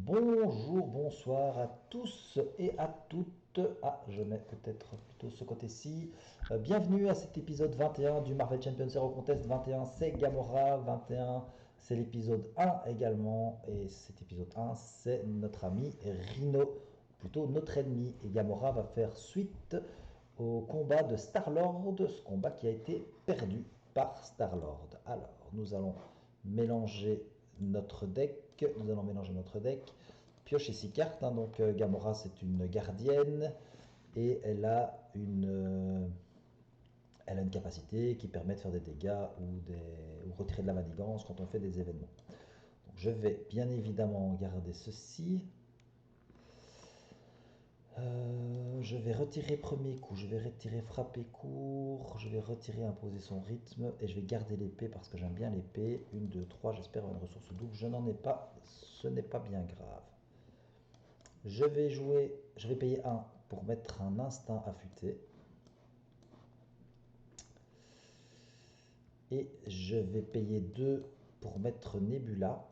Bonjour, bonsoir à tous et à toutes. Ah, je mets peut-être plutôt ce côté-ci. Bienvenue à cet épisode 21 du Marvel Champions Hero Contest. 21, c'est Gamora. 21, c'est l'épisode 1 également. Et cet épisode 1, c'est notre ami Rhino, plutôt notre ennemi. Et Gamora va faire suite au combat de Star-Lord, ce combat qui a été perdu par Star-Lord. Alors, nous allons mélanger notre deck. Nous allons mélanger notre deck, piocher 6 cartes. Donc Gamora, c'est une gardienne et elle a une capacité qui permet de faire des dégâts ou retirer de la manigance quand on fait des événements. Donc, je vais bien évidemment garder ceci. Je vais retirer premier coup, je vais retirer frapper court, je vais retirer imposer son rythme et je vais garder l'épée parce que j'aime bien l'épée. 1, 2, 3, j'espère avoir une ressource double. Je n'en ai pas, ce n'est pas bien grave. Je vais payer 1 pour mettre un instinct affûté. Et je vais payer 2 pour mettre Nebula.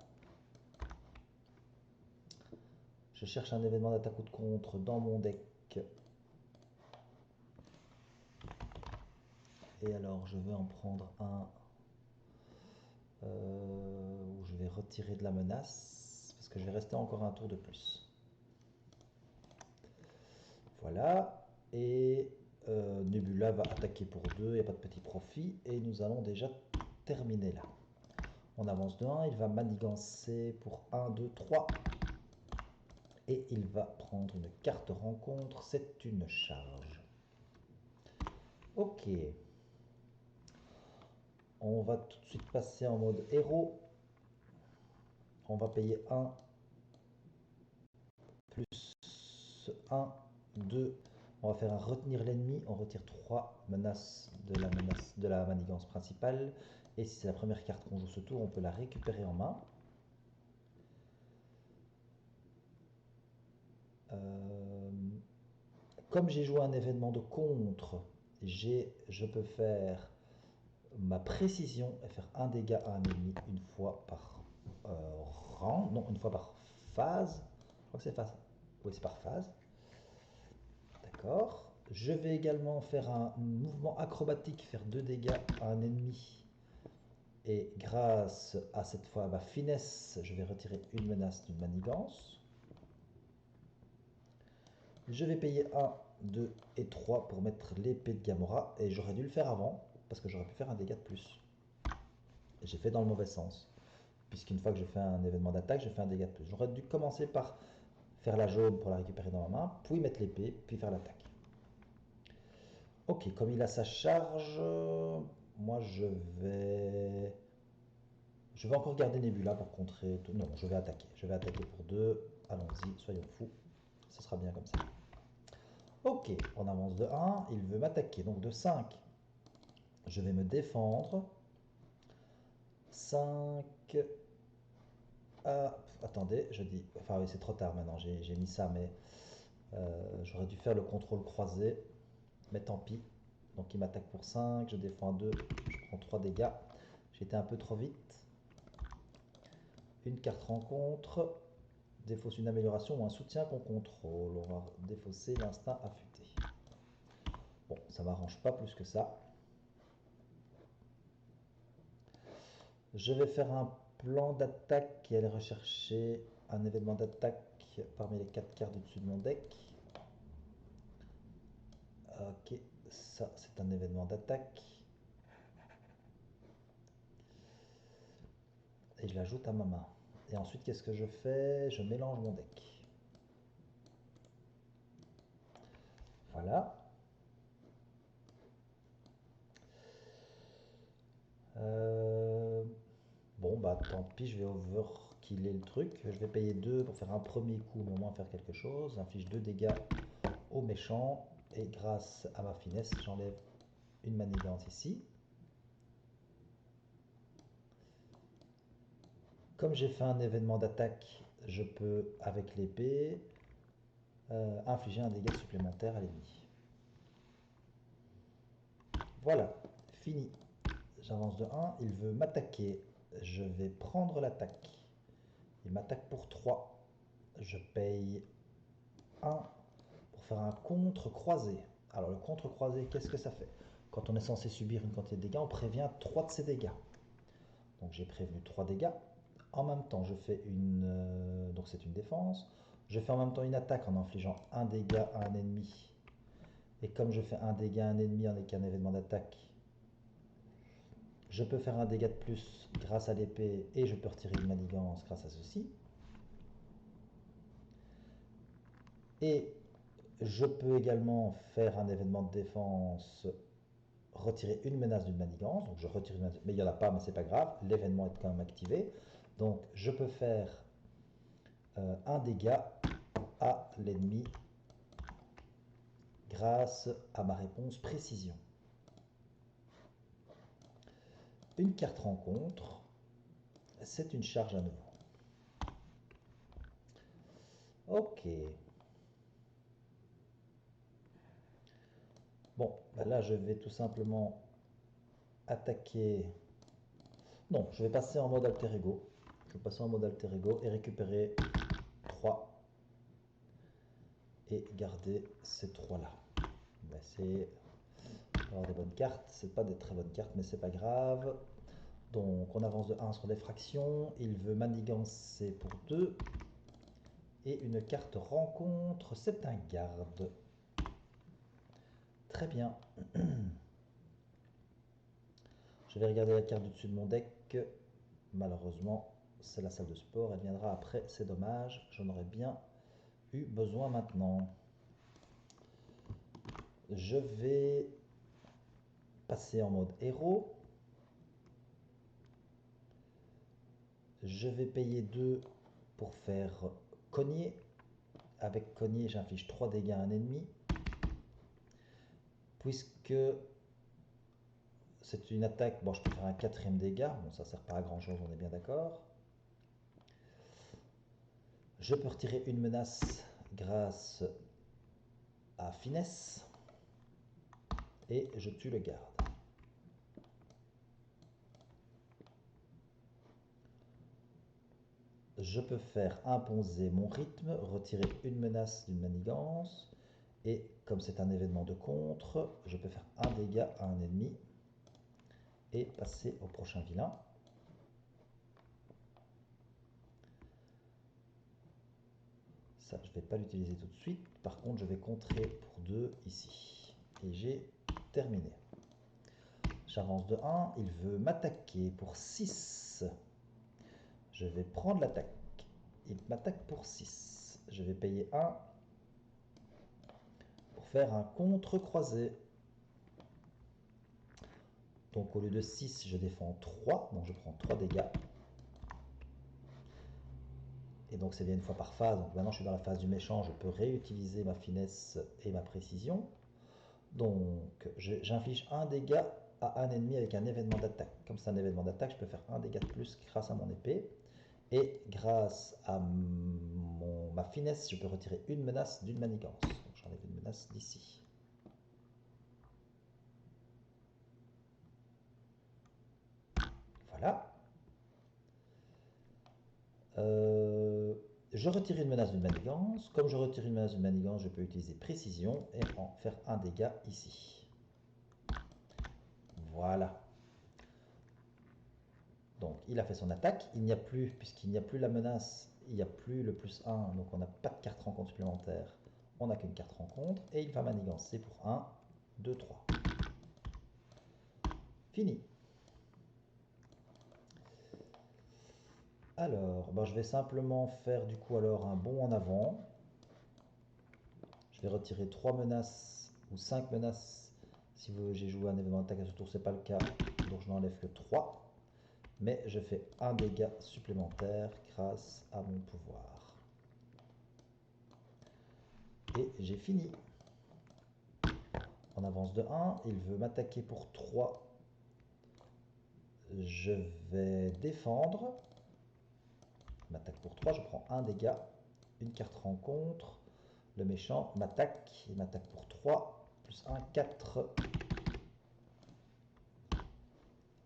Je cherche un événement d'attaque ou de contre dans mon deck. Et alors je vais en prendre un où je vais retirer de la menace parce que je vais rester encore un tour de plus. Voilà. Et Nebula va attaquer pour 2, il n'y a pas de petit profit. Et nous allons déjà terminer là. On avance de 1, il va manigancer pour 1, 2, 3. Et il va prendre une carte rencontre, c'est une charge. Ok. On va tout de suite passer en mode héros. On va payer 1 plus 1, 2. On va faire un retenir l'ennemi. On retire 3 menaces de la manigance principale. Et si c'est la première carte qu'on joue ce tour, on peut la récupérer en main. Comme j'ai joué un événement de contre, je peux faire ma précision et faire un dégât à un ennemi une fois par rang, non, une fois par phase. Je crois que c'est phase. Oui, c'est par phase. D'accord. Je vais également faire un mouvement acrobatique, faire 2 dégâts à un ennemi. Et grâce à cette fois à ma finesse, je vais retirer une menace d'une manigance. Je vais payer 1, 2 et 3 pour mettre l'épée de Gamora. Et j'aurais dû le faire avant, parce que j'aurais pu faire un dégât de plus. Et j'ai fait dans le mauvais sens. Puisqu'une fois que je fais un événement d'attaque, je fais un dégât de plus. J'aurais dû commencer par faire la jaune pour la récupérer dans ma main, puis mettre l'épée, puis faire l'attaque. Ok, comme il a sa charge, moi je vais encore garder Nebula pour contrer tout. Non, je vais attaquer. Je vais attaquer pour 2. Allons-y, soyons fous. Ce sera bien comme ça. Ok, on avance de 1. Il veut m'attaquer, donc de 5. Je vais me défendre. 5. Ah, attendez, je dis. Enfin, oui, c'est trop tard maintenant. J'ai mis ça, mais j'aurais dû faire le contrôle croisé. Mais tant pis. Donc il m'attaque pour 5. Je défends 2. Je prends 3 dégâts. J'étais un peu trop vite. Une carte rencontre. Défausse une amélioration ou un soutien qu'on contrôle. On va défausser l'instinct affûté. Bon, ça m'arrange pas plus que ça. Je vais faire un plan d'attaque et aller rechercher un événement d'attaque parmi les 4 cartes au-dessus de mon deck. Ok, ça c'est un événement d'attaque. Et je l'ajoute à ma main. Et ensuite, qu'est-ce que je fais? Je mélange mon deck. Voilà. Bon, bah tant pis, je vais overkiller le truc. Je vais payer 2 pour faire un premier coup, mais au moins faire quelque chose. J'inflige 2 dégâts au méchant. Et grâce à ma finesse, j'enlève une manigance ici. Comme j'ai fait un événement d'attaque, je peux, avec l'épée, infliger un dégât supplémentaire à l'ennemi. Voilà, fini. J'avance de 1, il veut m'attaquer. Je vais prendre l'attaque. Il m'attaque pour 3. paye 1 pour faire un contre croisé. Alors le contre croisé, qu'est-ce que ça fait? Quand on est censé subir une quantité de dégâts, on prévient 3 de ces dégâts. Donc j'ai prévenu 3 dégâts. En même temps, je fais une... donc c'est une défense. Je fais en même temps une attaque en infligeant un dégât à un ennemi. Et comme je fais un dégât à un ennemi avec un événement d'attaque, je peux faire un dégât de plus grâce à l'épée et je peux retirer une manigance grâce à ceci. Et je peux également faire un événement de défense, retirer une menace d'une manigance. Donc je retire une menace, mais il n'y en a pas, mais c'est pas grave. L'événement est quand même activé. Donc je peux faire un dégât à l'ennemi grâce à ma réponse précision. Une carte rencontre, c'est une charge à nouveau. Ok. Bon, ben là je vais tout simplement attaquer. Non, je vais passer en mode alter ego. Je vais passer en mode alter ego et récupérer 3 et garder ces 3 là. On va essayer d'avoir des bonnes cartes. C'est pas des très bonnes cartes, mais c'est pas grave. Donc on avance de 1 sur les fractions. Il veut manigancer pour 2. Et une carte rencontre, c'est un garde. Très bien. Je vais regarder la carte du dessus de mon deck. Malheureusement, c'est la salle de sport. Elle viendra après. C'est dommage. J'en aurais bien eu besoin maintenant. Je vais passer en mode héros. Je vais payer 2 pour faire cogner. Avec cogner, j'inflige 3 dégâts à un ennemi. Puisque c'est une attaque, bon, je peux faire un 4e dégât. Bon, ça ne sert pas à grand chose, on est bien d'accord. Je peux retirer une menace grâce à finesse. Et je tue le garde. Je peux faire imposer mon rythme, retirer une menace d'une manigance. Et comme c'est un événement de contre, je peux faire un dégât à un ennemi. Et passer au prochain vilain. Ça, je ne vais pas l'utiliser tout de suite. Par contre, je vais contrer pour 2 ici. Et j'ai terminé. J'avance de 1. Il veut m'attaquer pour 6. Je vais prendre l'attaque. Il m'attaque pour 6. Je vais payer 1 pour faire un contre croisé. Donc au lieu de 6, je défends 3. Donc je prends 3 dégâts. Et donc c'est bien une fois par phase. Donc maintenant je suis dans la phase du méchant. Je peux réutiliser ma finesse et ma précision. Donc j'inflige un dégât à un ennemi avec un événement d'attaque. Comme c'est un événement d'attaque, je peux faire un dégât de plus grâce à mon épée. Et grâce à ma finesse, je peux retirer une menace d'une manigance. Donc j'enlève une menace d'ici. Voilà. Je retire une menace d'une manigance. Comme je retire une menace d'une manigance, je peux utiliser précision et en faire un dégât ici. Voilà. Donc il a fait son attaque. Il n'y a plus, puisqu'il n'y a plus la menace, il n'y a plus le plus 1. Donc on n'a pas de carte rencontre supplémentaire. On n'a qu'une carte rencontre. Et il va manigancer pour 1, 2, 3. Fini. Alors, ben, je vais simplement faire du coup alors un bond en avant. Je vais retirer 3 menaces ou 5 menaces. Si j'ai joué un événement d'attaque à ce tour, ce n'est pas le cas. Donc je n'enlève que 3. Mais je fais un dégât supplémentaire grâce à mon pouvoir. Et j'ai fini. On avance de 1. Il veut m'attaquer pour 3. Je vais défendre. Il m'attaque pour 3. Je prends un dégât. Une carte rencontre. Le méchant m'attaque. Il m'attaque pour 3. Plus 1, 4.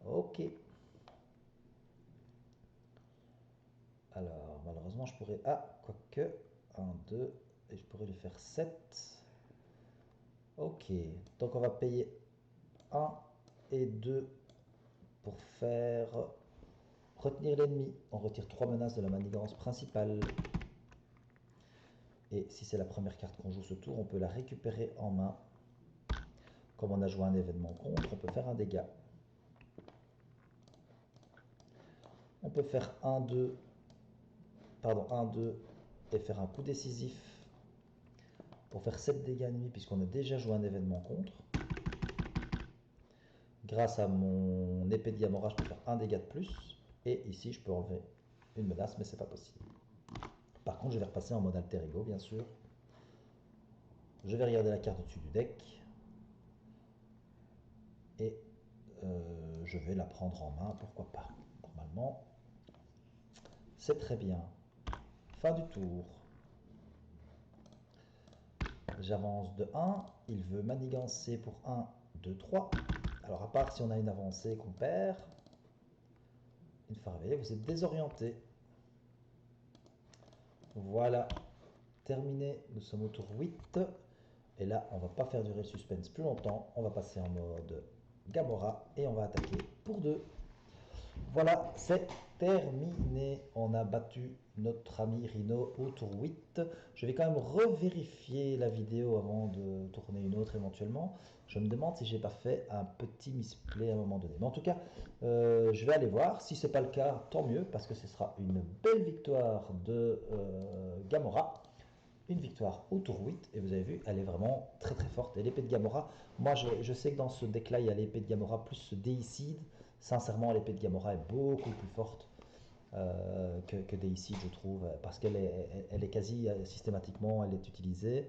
Ok. Alors, malheureusement, je pourrais... Ah, quoique... 1, 2, et je pourrais lui faire 7. Ok, donc on va payer 1 et 2 pour faire retenir l'ennemi. On retire 3 menaces de la manigance principale. Et si c'est la première carte qu'on joue ce tour, on peut la récupérer en main. Comme on a joué un événement contre, on peut faire un dégât. On peut faire 1, 2, pardon, 1, 2 et faire un coup décisif pour faire 7 dégâts ennemis puisqu'on a déjà joué un événement contre. Grâce à mon épée de Gamora, je peux faire un dégât de plus. Et ici, je peux enlever une menace, mais c'est pas possible. Par contre, je vais repasser en mode alter ego, bien sûr. Je vais regarder la carte au-dessus du deck. Et je vais la prendre en main, pourquoi pas. Normalement, c'est très bien. Fin du tour. J'avance de 1. Il veut manigancer pour 1, 2, 3. Alors, à part si on a une avancée qu'on perd, une fois réveillé, vous êtes désorienté. Voilà, terminé. Nous sommes au tour 8. Et là, on va pas faire durer le suspense plus longtemps. On va passer en mode Gamora et on va attaquer pour 2. Voilà, c'est terminé. On a battu notre ami Rhino au tour 8. Je vais quand même revérifier la vidéo avant de tourner une autre éventuellement. Je me demande si j'ai pas fait un petit misplay à un moment donné. Mais en tout cas, je vais aller voir. Si c'est pas le cas, tant mieux, parce que ce sera une belle victoire de Gamora. Une victoire au tour 8, et vous avez vu, elle est vraiment très très forte. Et l'épée de Gamora, moi je sais que dans ce deck là, il y a l'épée de Gamora plus ce Deicide. Sincèrement, l'épée de Gamora est beaucoup plus forte que Deicide, je trouve, parce qu'elle est, elle est quasi systématiquement, elle est utilisée,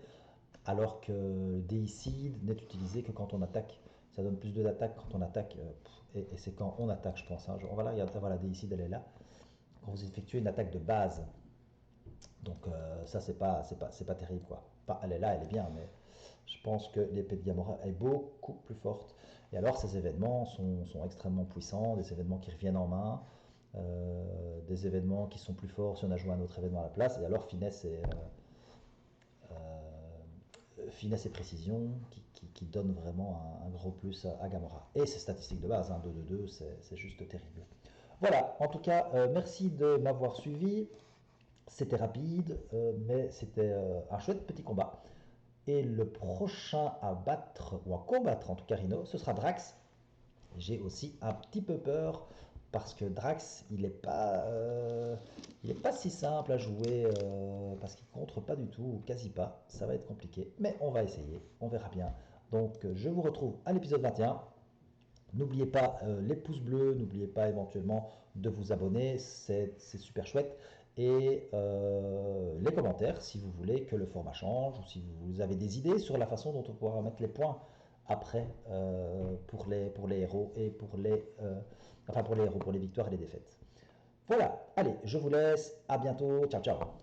alors que Deicide n'est utilisé que quand on attaque. Ça donne plus d'attaque quand on attaque, et c'est quand on attaque, je pense. Hein. On va la regarder, voilà, Deicide, elle est là. Quand vous effectuez une attaque de base, donc ça, c'est pas terrible, quoi. Enfin, elle est là, elle est bien, mais je pense que l'épée de Gamora est beaucoup plus forte. Et alors, ces événements sont extrêmement puissants, des événements qui reviennent en main, des événements qui sont plus forts si on a joué un autre événement à la place. Et alors, finesse et précision qui donnent vraiment un gros plus à Gamora. Et ses statistiques de base, hein, 2-2-2, c'est juste terrible. Voilà, en tout cas, merci de m'avoir suivi. C'était rapide, mais c'était un chouette petit combat. Et le prochain à battre, ou à combattre en tout cas Rhino, ce sera Drax. J'ai aussi un petit peu peur parce que Drax, il est pas si simple à jouer parce qu'il contre pas du tout, ou quasi pas. Ça va être compliqué, mais on va essayer, on verra bien. Donc je vous retrouve à l'épisode 21. N'oubliez pas les pouces bleus, n'oubliez pas éventuellement de vous abonner, c'est super chouette. Et les commentaires si vous voulez que le format change ou si vous avez des idées sur la façon dont on pourra mettre les points après pour les héros et pour les héros, pour les victoires et les défaites. Voilà, allez, je vous laisse, à bientôt, ciao ciao.